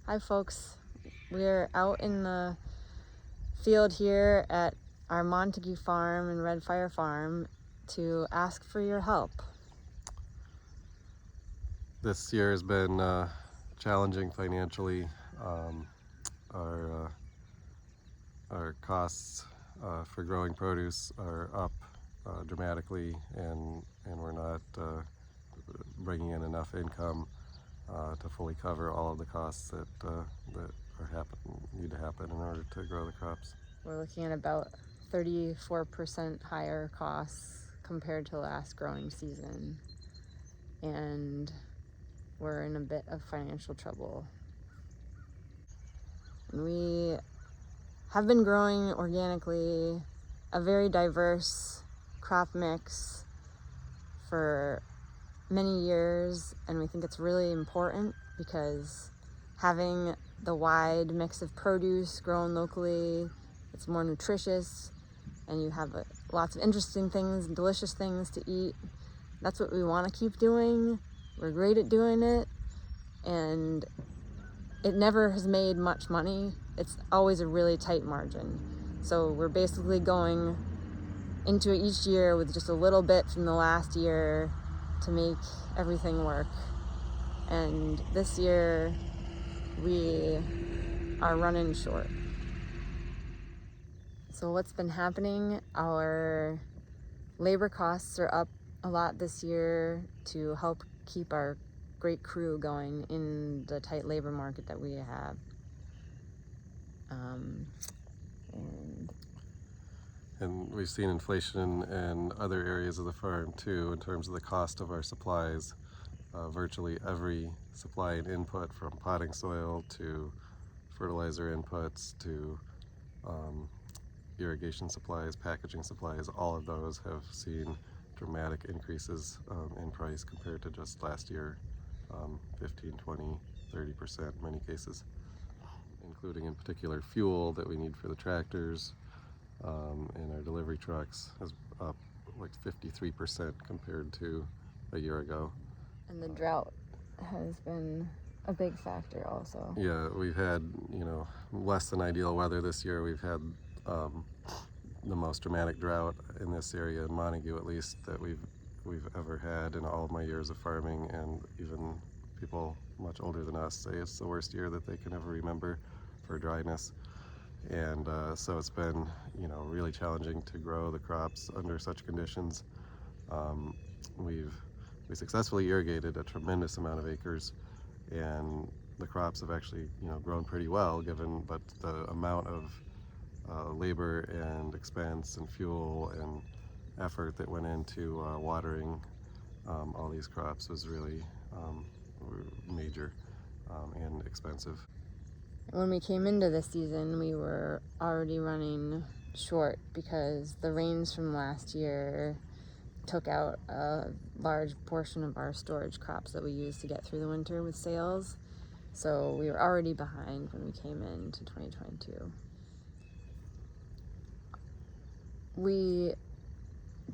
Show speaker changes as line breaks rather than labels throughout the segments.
Hi folks, we're out in the field here at our Montague Farm and Red Fire Farm to ask for your help.
This year has been challenging financially. Our costs for growing produce are up dramatically, and we're not bringing in enough income to fully cover all of the costs that need to happen in order to grow the crops.
We're looking at about 34% higher costs compared to last growing season, and we're in a bit of financial trouble. And we have been growing organically a very diverse crop mix for many years, and we think it's really important because having the wide mix of produce grown locally, it's more nutritious, and you have lots of interesting things and delicious things to eat. That's what we want to keep doing. We're great at doing it, and it never has made much money. It's always a really tight margin. So we're basically going into each year with just a little bit from the last year to make everything work. And this year we are running short. So what's been happening? Our labor costs are up a lot this year to help keep our great crew going in the tight labor market that we have.
And we've seen inflation in other areas of the farm too, in terms of the cost of our supplies. Virtually every supply and input, from potting soil to fertilizer inputs to irrigation supplies, packaging supplies, all of those have seen dramatic increases in price compared to just last year, 15, 20, 30% in many cases, including in particular fuel that we need for the tractors and our delivery trucks is up like 53% compared to a year ago.
And the drought has been a big factor also.
Yeah, we've had, less than ideal weather this year. We've had the most dramatic drought in this area, in Montague at least, that we've ever had in all of my years of farming, and even people much older than us say it's the worst year that they can ever remember for dryness. And so it's been, really challenging to grow the crops under such conditions. We successfully irrigated a tremendous amount of acres, and the crops have actually, grown pretty well, but the amount of labor and expense and fuel and effort that went into watering all these crops was really major and expensive.
When we came into this season, we were already running short because the rains from last year took out a large portion of our storage crops that we used to get through the winter with sales. So we were already behind when we came into 2022. We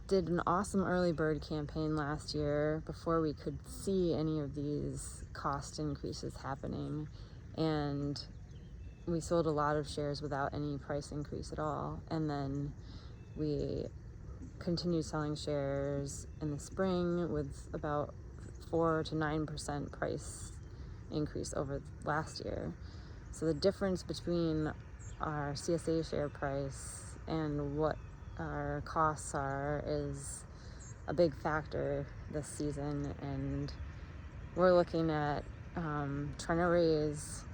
did an awesome early bird campaign last year before we could see any of these cost increases happening, and we sold a lot of shares without any price increase at all. And then we continued selling shares in the spring with about 4 to 9% price increase over last year. So the difference between our CSA share price and what our costs are is a big factor this season, and we're looking at trying to raise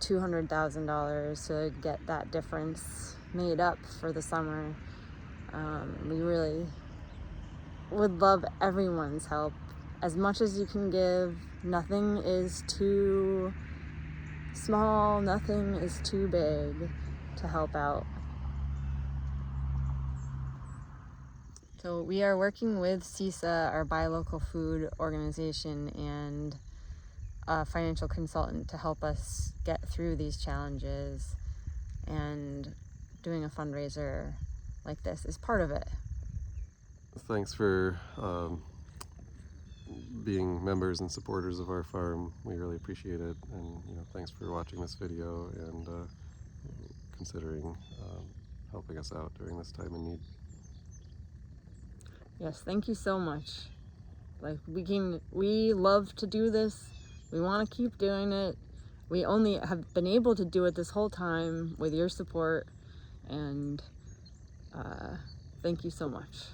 $200,000 to get that difference made up for the summer. We really would love everyone's help. As much as you can give, nothing is too small, nothing is too big to help out. So we are working with CISA, our buy local food organization, and a financial consultant to help us get through these challenges, and doing a fundraiser like this is part of it.
Thanks for being members and supporters of our farm. We really appreciate it, and thanks for watching this video and considering helping us out during this time in need.
Yes, thank you so much. Like, we love to do this. We want to keep doing it. We only have been able to do it this whole time with your support, and thank you so much.